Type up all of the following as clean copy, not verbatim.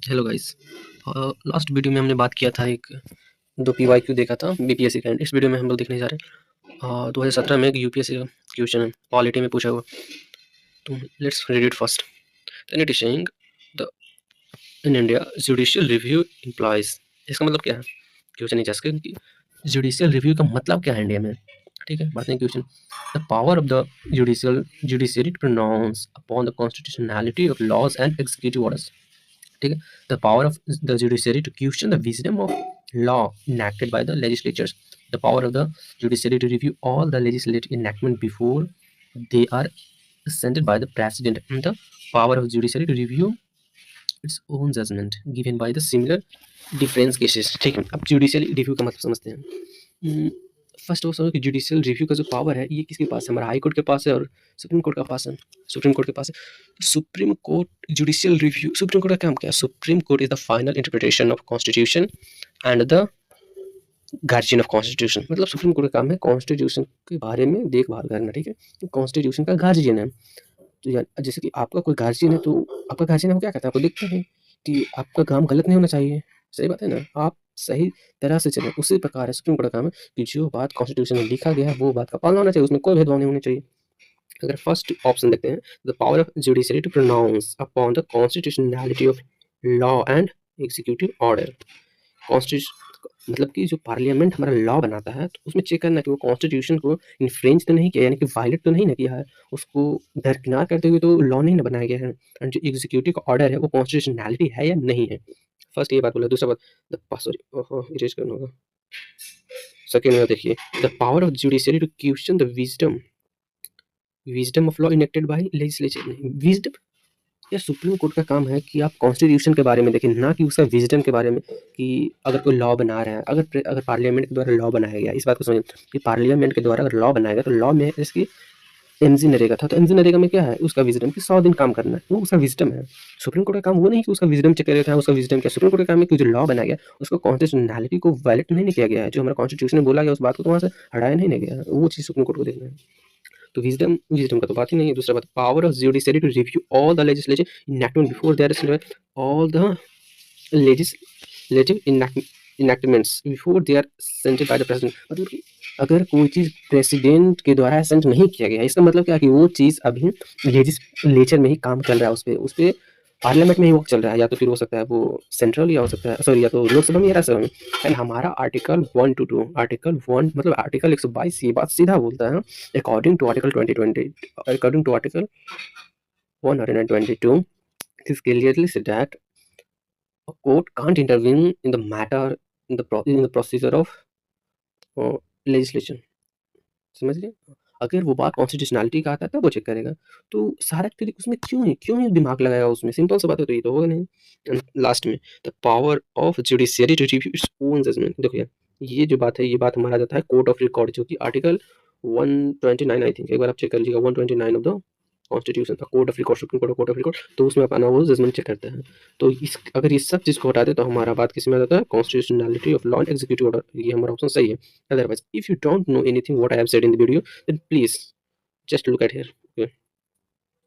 Hello guys. Last video में हमने बात किया था, एक दो पीवाईक्यू देखा था बीपीएससी का। इस वीडियो में हम लोग देखने जा रहे हैं 2017 में एक यूपीएससी का क्वेश्चन है, पॉलिटी में पूछा हुआ। तो let's read it first. Then it is saying the in India judicial review employees. इसका मतलब क्या है? क्वेश्चन नीचे इसके जुडिशियल रिव्यू का मतलब क्या है इंडिया में। ठीक है, बात नहीं question. The power of the judiciary to pronounce upon the constitutionality of laws and executive orders. ठीक है, the power of the judiciary to question the wisdom of law enacted by the legislatures, the power of the judiciary to review all the legislative enactment before they are assented by the president, and the power of judiciary to review its own judgment given by the similar difference cases. ठीक है, अब judicial review का मतलब समझते हैं। First of all कि judicial review का जो पावर है ये किसके पास है? हमारा हाई कोर्ट के पास है और सुप्रीम कोर्ट के पास है। सुप्रीम कोर्ट के पास है। Supreme court judicial review, supreme court का काम क्या है? Supreme court is the final interpretation of constitution and the guardian of constitution. मतलब सुप्रीम कोर्ट का काम है कॉन्स्टिट्यूशन के बारे में देखभाल करना। ठीक है, कॉन्स्टिट्यूशन का गार्जियन है। तो यार जैसे कि आपका कोई गार्जियन है, तो आपका गार्जियन है वो क्या कहता है? आपको देखते हैं कि आपका काम गलत नहीं होना चाहिए। सही बात है ना, आप सही तरह से चलें। उसी प्रकार है सुप्रीम कोर्ट का काम है कि जो बात कॉन्स्टिट्यूशन में लिखा गया है वो बात का पालन होना चाहिए, उसमें कोई भेदभाव नहीं होना चाहिए। अगर फर्स्ट ऑप्शन देखते हैं, the power of judiciary to pronounce upon the constitutionality of law and executive order. Constitution मतलब कि जो पार्लियामेंट हमारा लॉ बनाता है तो उसमें चेक करना कि वो कॉन्स्टिट्यूशन को इन्फ्रिंज तो नहीं किया, यानी कि वायलेट तो नहीं ना किया है, उसको दरकिनार करते हुए तो लॉ नहीं ना बनाया गया है। एंड जो एग्जीक्यूटिव ऑर्डर है वो कॉन्स्टिट्यूशनैलिटी है या नहीं है। फर्स्ट ये बात बोला। दूसरा बात, सॉरी ओहो इरेज करना होगा। सेकेंड में देखिए, the power of judiciary to question the wisdom of law enacted by legislature. Wisdom, यार सुप्रीम कोर्ट का काम है कि आप कॉन्स्टिट्यूशन के बारे में देखें, ना कि उसका विजडम के बारे में। कि अगर कोई लॉ बना रहा है, अगर पार्लियामेंट के द्वारा लॉ बनाया गया, इस बात को समझें कि पार्लियामेंट के द्वारा अगर लॉ बनाया गया तो लॉ में इसकी एमजी नरेगा था, तो एमजी नरेगा में क्या है? उसका विजडम कि 100 दिन काम करना है, वो उसका विजडम है। सुप्रीम कोर्ट का काम वो नहीं कि उसका विजडम चेक कर था, उसका विजडम क्या। सुप्रीम कोर्ट का काम है कि जो लॉ बनाया गया उसको कॉन्स्टिट्यूशनैलिटी को वायलेट नहीं किया गया है, जो हमारा कॉन्स्टिट्यूशन में बोला गया उस बात को तो वहाँ से हटाया नहीं गया है, वो चीज़ सुप्रीम कोर्ट को देखना है। तो विजडम विजडम का तो बात ही नहीं है। दूसरा बात, power of judiciary to review all the legislative enactment before there is all the legislative enactments before they are assented by the president. मतलब कि अगर कोई चीज़ प्रेसिडेंट के द्वारा असेंट नहीं किया गया, इसका मतलब क्या कि वो चीज़ अभी लेजिस्लेचर में ही काम चल रहा है, उस पर पार्लियामेंट में ही वर्क चल रहा है, या तो फिर हो सकता है वो सेंट्रल या हो सकता है सॉरी या तो लोकसभा में या राज्यसभा में। एंड हमारा आर्टिकल 1 to 2, आर्टिकल 1 मतलब आर्टिकल 122 ये बात सीधा बोलता है, according to article 122 it is clearly said that a court can't intervene in the matter in the procedure of legislation। समझ गए? अगर वो बात कॉन्स्टिट्यूशनैलिटी का आता है तब वो चेक करेगा। तो सारा तरीके उसमें क्यों ही दिमाग लगाएगा उसमें? सिंपल सा बात है, तो ये तो होगा नहीं। एंड लास्ट में, the power of judiciary to review its own judgement. देखो यार, ये जो बात है ये बात हमारा जाता है कोर्ट ऑफ रिकॉर्ड, जो कि आर्टिकल 129 आई थिंक, एक बार आप चेक कर लीजिएगा, 129 ऑफ द कॉन्स्टिट्यूशन का court of record, supreme court of record. तो उसमें अपना वो जजमेंट चेक करते हैं। तो इस अगर ये सब चीज़ को हटा दे तो हमारा बात किस में आ जाता है? Constitutionality of law and executive order. ये हमारा ऑप्शन सही है। Otherwise, if you don't know anything what I have said in the video, then please just look at here. Okay.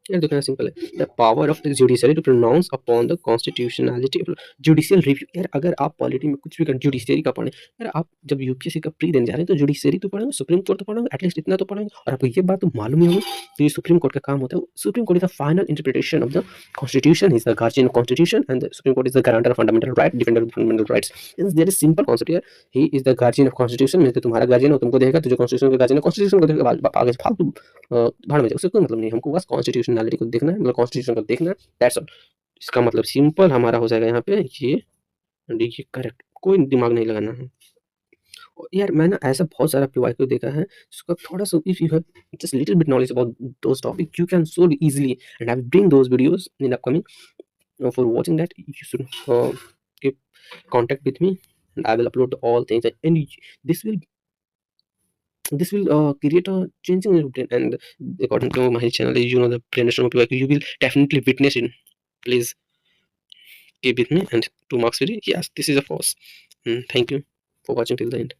यार देखो सिंपल है, the power of the judiciary to pronounce upon the constitutionality of judicial review. यार अगर आप polity में कुछ भी कर जुडिशरी का पढ़ें, यार आप जब यूपीएससी का प्री देने जा रहे हैं तो जुडिशरी तो पढ़ेंगे, सुप्रीम कोर्ट तो पढ़ेंगे, एटलीस्ट इतना तो पढ़ेंगे। और आपको ये बात तो मालूम ही होगी तो ये सुप्रीम कोर्ट का काम होता है। Supreme court is the final interpretation of the constitution, is the guardian of constitution, and the supreme court is the guarantor of fundamental right, defender of fundamental rights. There is simple concept here, he is the guardian of constitution, means तुम्हारा guardian हो, तुमको देखेगा, तो जो constitution का guardian है constitution को देखेगा, आगे फालतू भाड़ में जाए, उससे कोई मतलब नहीं। हमको बस कॉन्स्टिट्यूशनैलिटी को देखना है, मतलब कॉन्स्टिट्यूशन को देखना है, दैट्स ऑल। इसका मतलब सिंपल हमारा हो जाएगा यहाँ पे ये करेक्ट, कोई दिमाग नहीं लगाना है। यार मैंने ऐसा बहुत सारा पीवाईक्यू देखा है जिसका थोड़ा सा, if you have just little bit knowledge about those topic, you can solve easily, and I will bring those videos in upcoming. For watching that you should keep contact with me, and I will upload all things, and this will create a change in your brain. And according to my channel, you know, the brainstorm PYQ, you will definitely witness it. Please keep with me, and 2 marks video, yes, this is a force. Thank you for watching till the end.